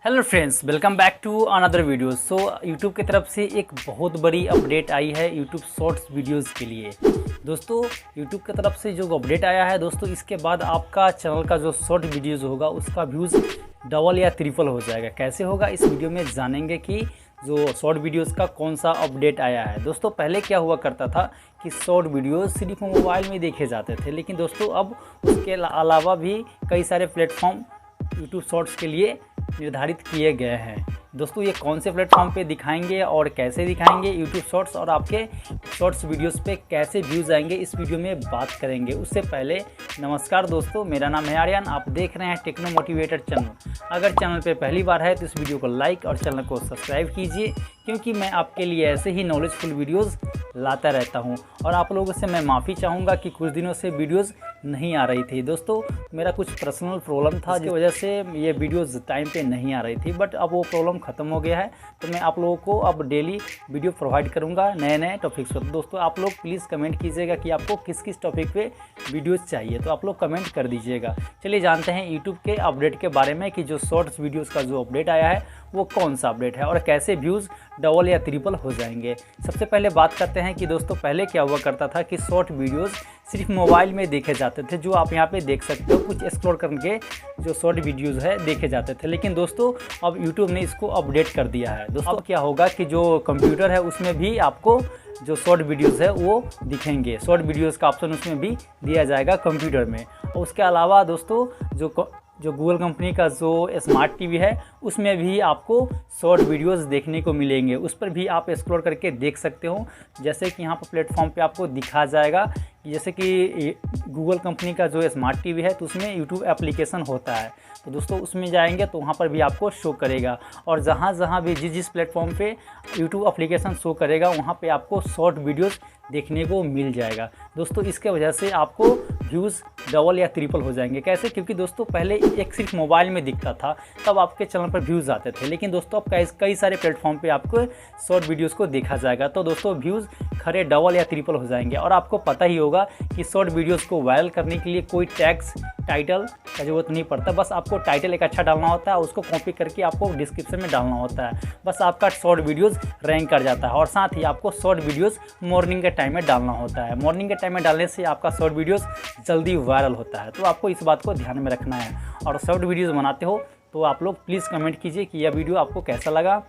Hello friends, welcome back to another video. YouTube की तरफ से एक बहुत बड़ी अपडेट आई है यूट्यूब शॉर्ट्स वीडियोस के लिए। दोस्तों यूट्यूब की तरफ से जो अपडेट आया है दोस्तों, इसके बाद आपका चैनल का जो शॉर्ट वीडियोस होगा उसका व्यूज़ डबल या ट्रिपल हो जाएगा। कैसे होगा इस वीडियो में जानेंगे कि जो शॉर्ट वीडियोस का कौन सा अपडेट आया है। दोस्तों पहले क्या हुआ करता था कि शॉर्ट वीडियोस सिर्फ मोबाइल में देखे जाते थे, लेकिन दोस्तों अब उसके अलावा भी कई सारे प्लेटफॉर्म यूट्यूब शॉर्ट्स के लिए निर्धारित किए गए हैं। दोस्तों ये कौन से प्लेटफॉर्म पे दिखाएंगे और कैसे दिखाएंगे यूट्यूब शॉर्ट्स, और आपके शॉर्ट्स वीडियोस पे कैसे व्यूज़ आएंगे, इस वीडियो में बात करेंगे। उससे पहले नमस्कार दोस्तों, मेरा नाम है आर्यन, आप देख रहे हैं टेक्नो मोटिवेटर चैनल। अगर चैनल पे पहली बार है तो इस वीडियो को लाइक और चैनल को सब्सक्राइब कीजिए, क्योंकि मैं आपके लिए ऐसे ही नॉलेजफुल वीडियोज़ लाता रहता हूं। और आप लोगों से मैं माफ़ी चाहूँगा कि कुछ दिनों से वीडियोज़ नहीं आ रही थी। दोस्तों मेरा कुछ पर्सनल प्रॉब्लम था जिसकी वजह से ये वीडियोज़ टाइम पे नहीं आ रही थी, बट अब वो प्रॉब्लम ख़त्म हो गया है। तो मैं आप लोगों को अब डेली वीडियो प्रोवाइड करूँगा नए नए टॉपिक्स पर। दोस्तों आप लोग प्लीज़ कमेंट कीजिएगा कि आपको किस किस टॉपिक पे वीडियोज़ चाहिए, तो आप लोग कमेंट कर दीजिएगा। चलिए जानते हैं यूट्यूब के अपडेट के बारे में कि जो शॉर्ट्स वीडियोज़ का जो अपडेट आया है वो कौन सा अपडेट है और कैसे व्यूज़ डबल या ट्रिपल हो जाएंगे। सबसे पहले बात करते हैं कि दोस्तों पहले क्या हुआ करता था कि शॉर्ट वीडियोस सिर्फ मोबाइल में देखे जाते थे, जो आप यहाँ पे देख सकते हो। कुछ एक्सप्लोर करके जो शॉर्ट वीडियोस है देखे जाते थे, लेकिन दोस्तों अब यूट्यूब ने इसको अपडेट कर दिया है। दोस्तों अब क्या होगा कि जो कंप्यूटर है उसमें भी आपको जो शॉर्ट वीडियोज़ है वो दिखेंगे। शॉर्ट वीडियोज़ का ऑप्शन उसमें भी दिया जाएगा कंप्यूटर में। और उसके अलावा दोस्तों जो गूगल कंपनी का जो स्मार्ट टीवी है उसमें भी आपको शॉर्ट वीडियोस देखने को मिलेंगे। उस पर भी आप एक्सप्लोर करके देख सकते हो। जैसे कि यहाँ पर प्लेटफॉर्म पे आपको दिखा जाएगा, जैसे कि गूगल कंपनी का जो स्मार्ट टीवी है तो उसमें यूट्यूब एप्लीकेशन होता है, तो दोस्तों उसमें जाएंगे तो वहाँ पर भी आपको शो करेगा। और जहाँ जहाँ भी जिस प्लेटफॉर्म पे यूट्यूब एप्लीकेशन शो करेगा वहाँ पे आपको शॉर्ट वीडियोस देखने को मिल जाएगा। दोस्तों इसके वजह से आपको व्यूज़ डबल या ट्रिपल हो जाएंगे। कैसे? क्योंकि दोस्तों पहले एक सिर्फ मोबाइल में दिखता था, तब आपके चैनल पर व्यूज़ आते थे, लेकिन दोस्तों अब कई सारे प्लेटफॉर्म पे आपको शॉर्ट वीडियोस को देखा जाएगा, तो दोस्तों व्यूज़ खरे डबल या ट्रिपल हो जाएंगे। और आपको पता ही होगा कि शॉर्ट वीडियोस को वायरल करने के लिए कोई टैग्स टाइटल का जरूरत नहीं पड़ता। बस आपको टाइटल एक अच्छा डालना होता है, उसको कॉपी करके आपको डिस्क्रिप्शन में डालना होता है, बस आपका शॉर्ट वीडियोस रैंक कर जाता है। और साथ ही आपको शॉर्ट वीडियोस मॉर्निंग के टाइम में डालना होता है। मॉर्निंग के टाइम में डालने से आपका शॉर्ट वीडियोस जल्दी वायरल होता है, तो आपको इस बात को ध्यान में रखना है। और शॉर्ट वीडियोस बनाते हो तो आप लोग प्लीज़ कमेंट कीजिए कि यह वीडियो आपको कैसा लगा।